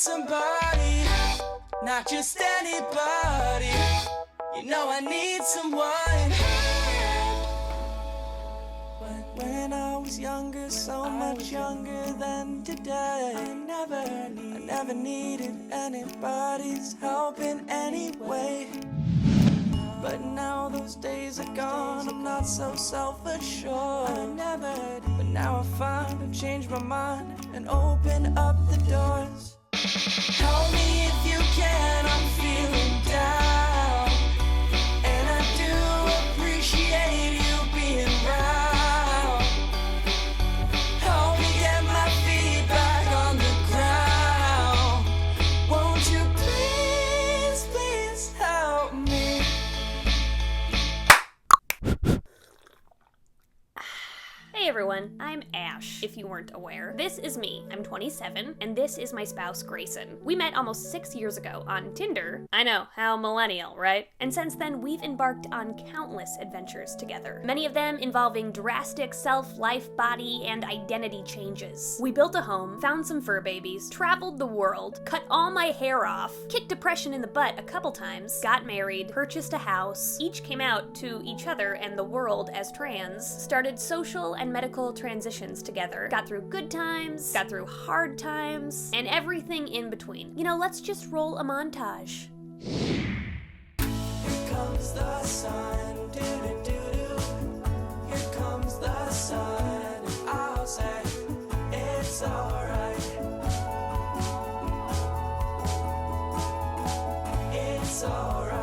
somebody, not just anybody. You know I need someone. When I was younger, so much younger than today, I never needed anybody's help in any way. But now those days are gone, I'm not so self-assured. But now I find I've changed my mind and open up the doors. Help me if you can, I'm feeling down. And I do appreciate you being around. Help me get my feet back on the ground. Won't you please, please help me? Hey everyone, I'm Ash, if you weren't aware. This is me, I'm 27, and this is my spouse, Grayson. We met almost 6 years ago on Tinder. I know, how millennial, right? And since then, we've embarked on countless adventures together, many of them involving drastic self-life, body, and identity changes. We built a home, found some fur babies, traveled the world, cut all my hair off, kicked depression in the butt a couple times, got married, purchased a house, each came out to each other and the world as trans, started social and medical transitions together, got through good times, got through hard times, and everything in between. You know, let's just roll a montage. Here comes the sun, do-do-do-do. Here comes the sun, and I'll say it's alright. It's alright.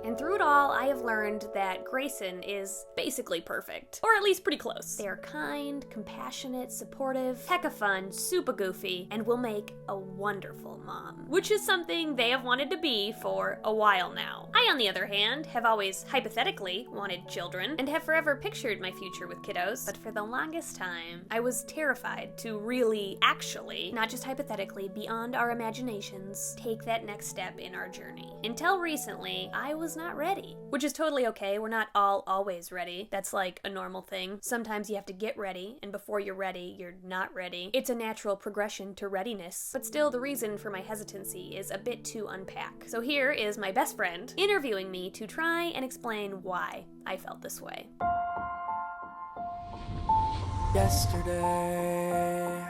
And through it all, I have learned that Grayson is basically perfect. Or at least pretty close. They are kind, compassionate, supportive, hecka fun, super goofy, and will make a wonderful mom. Which is something they have wanted to be for a while now. I, on the other hand, have always hypothetically wanted children, and have forever pictured my future with kiddos, but for the longest time, I was terrified to really, actually, not just hypothetically, beyond our imaginations, take that next step in our journey. Until recently, I was not ready. Which is totally okay, we're not all always ready. That's like a normal thing. Sometimes you have to get ready, and before you're ready, you're not ready. It's a natural progression to readiness, but still the reason for my hesitancy is a bit to unpack. So here is my best friend interviewing me to try and explain why I felt this way. Yesterday,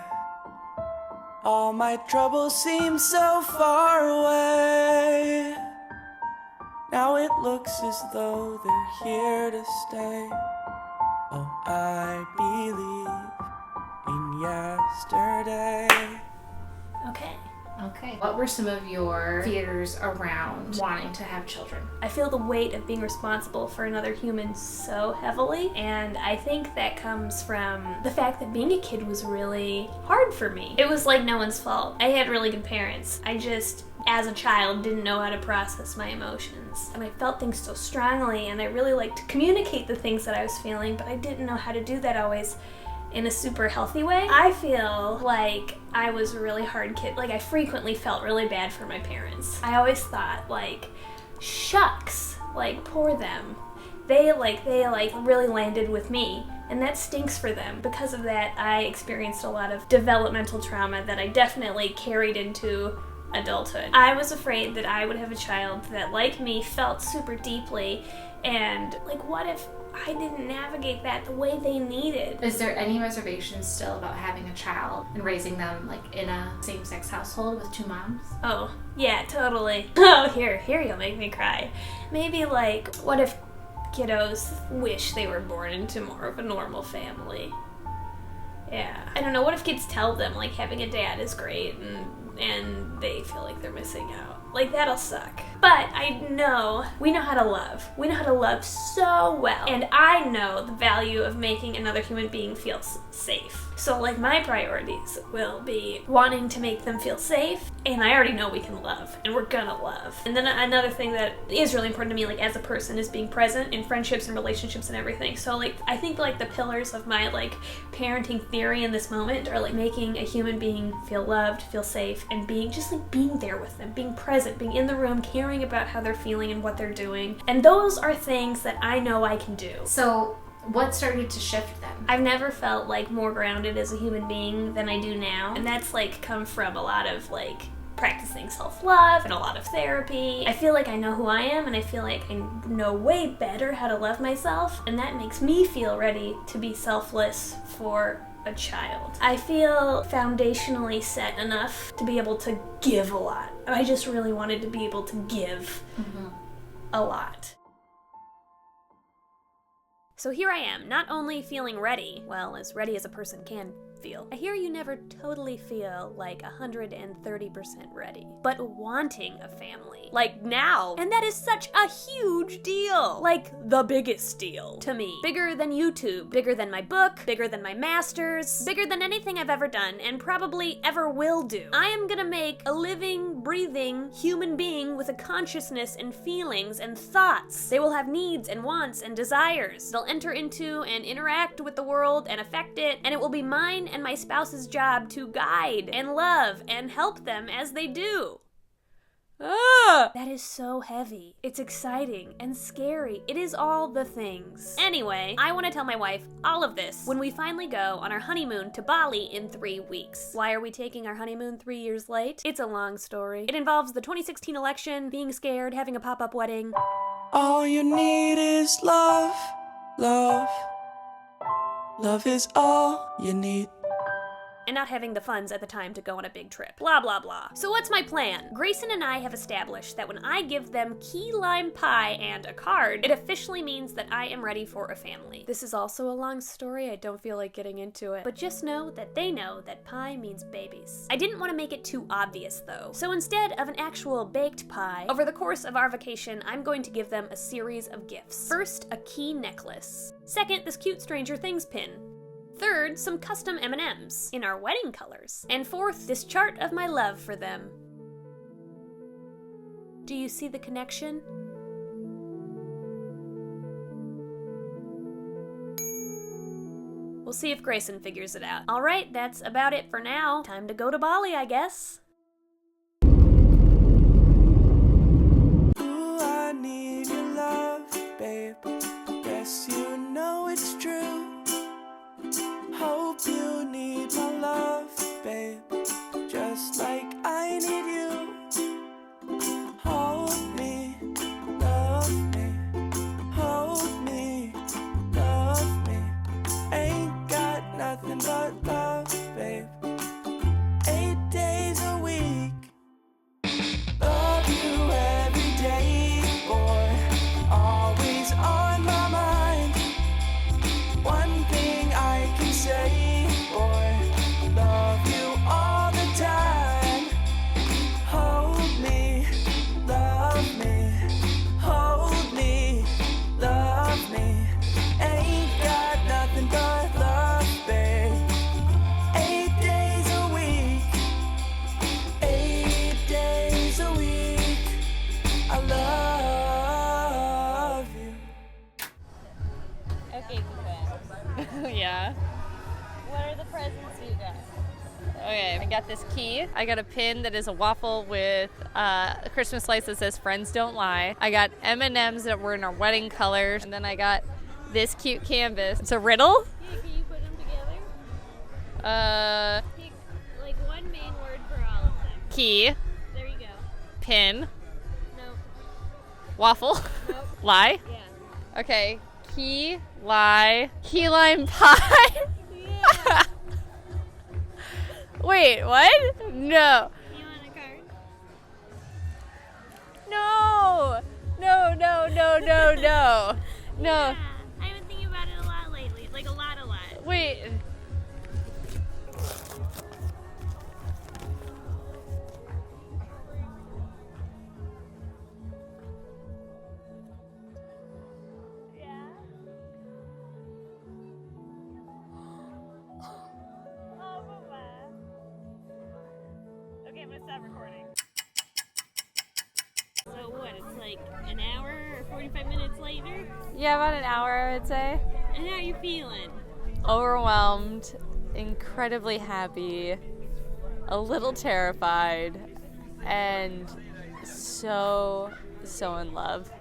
all my troubles seemed so far away. Now it looks as though they're here to stay. Oh, I believe in yesterday. Okay. What were some of your fears around wanting to have children? I feel the weight of being responsible for another human so heavily, and I think that comes from the fact that being a kid was really hard for me. It was like no one's fault. I had really good parents. I just, as a child, didn't know how to process my emotions. And I felt things so strongly, and I really liked to communicate the things that I was feeling, but I didn't know how to do that always in a super healthy way. I feel like I was a really hard kid. Like, I frequently felt really bad for my parents. I always thought, like, shucks, like, poor them. They really landed with me, and that stinks for them. Because of that, I experienced a lot of developmental trauma that I definitely carried into adulthood. I was afraid that I would have a child that, like me, felt super deeply, and, like, what if I didn't navigate that the way they needed? Is there any reservations still about having a child and raising them like in a same-sex household with two moms? Oh, yeah, totally. Oh, here you'll make me cry. Maybe like, what if kiddos wish they were born into more of a normal family? Yeah. I don't know, what if kids tell them like having a dad is great and they feel like they're missing out? Like, that'll suck. But we know how to love. We know how to love so well. And I know the value of making another human being feel safe. So, like, my priorities will be wanting to make them feel safe, and I already know we can love, and we're gonna love. And then another thing that is really important to me, like, as a person, is being present in friendships and relationships and everything. So, like, I think, like, the pillars of my, like, parenting theory in this moment are, like, making a human being feel loved, feel safe, and being there with them, being present, being in the room, caring about how they're feeling and what they're doing. And those are things that I know I can do. So, What started to shift then? I've never felt like more grounded as a human being than I do now. And that's like come from a lot of like practicing self-love and a lot of therapy. I feel like I know who I am, and I feel like I know way better how to love myself, and that makes me feel ready to be selfless for a child. I feel foundationally set enough to be able to give a lot. I just really wanted to be able to give a lot. So here I am, not only feeling ready, well, as ready as a person can feel. I hear you never totally feel like 130% ready, but wanting a family. Like now. And that is such a huge deal. Like the biggest deal to me. Bigger than YouTube, bigger than my book, bigger than my masters, bigger than anything I've ever done and probably ever will do. I am gonna make a living, breathing human being with a consciousness and feelings and thoughts. They will have needs and wants and desires. They'll enter into and interact with the world and affect it, and it will be mine and my spouse's job to guide and love and help them as they do. That is so heavy. It's exciting and scary. It is all the things. Anyway, I want to tell my wife all of this when we finally go on our honeymoon to Bali in 3 weeks. Why are we taking our honeymoon 3 years late? It's a long story. It involves the 2016 election, being scared, having a pop-up wedding. All you need is love, love. Love is all you need. And not having the funds at the time to go on a big trip. Blah, blah, blah. So what's my plan? Grayson and I have established that when I give them key lime pie and a card, it officially means that I am ready for a family. This is also a long story. I don't feel like getting into it. But just know that they know that pie means babies. I didn't want to make it too obvious though. So instead of an actual baked pie, over the course of our vacation, I'm going to give them a series of gifts. First, a key necklace. Second, this cute Stranger Things pin. Third, some custom M&Ms in our wedding colors. And fourth, this chart of my love for them. Do you see the connection? We'll see if Grayson figures it out. All right, that's about it for now. Time to go to Bali, I guess. Ooh, I need your love, babe. Yes, you know it's true. Hope you need my love, babe, just like I need you. Hold me, love me, hold me, love me. Ain't got nothing but love, babe. 8 days a week. Love you every day, boy. Always on my mind. One thing I can say, boy, love you all the time. Hold me, love me, hold me, love me. Ain't got nothing but love, babe. 8 days a week, 8 days a week. I love you. Okay, Gwen. Yeah. What are the presents you got? Okay, I got this key. I got a pin that is a waffle with a Christmas lights that says "Friends Don't Lie." I got M&Ms that were in our wedding colors, and then I got this cute canvas. It's a riddle. Yeah, can you put them together? Pick, like one main word for all of them. Key, There you go. pin, Nope. waffle, Nope. lie. Yeah. Okay, key, lie, key lime pie. Yeah. Wait, what? No. You want a card? No. No, no, no, no, no. No. Yeah. I've been thinking about it a lot lately. Like a lot. Wait. Yeah. Oh, Mama. Okay, I'm gonna stop recording. So what? It's like an hour or 45 minutes later? Yeah, about an hour, I would say. And how are you feeling? Overwhelmed, incredibly happy, a little terrified, and so in love.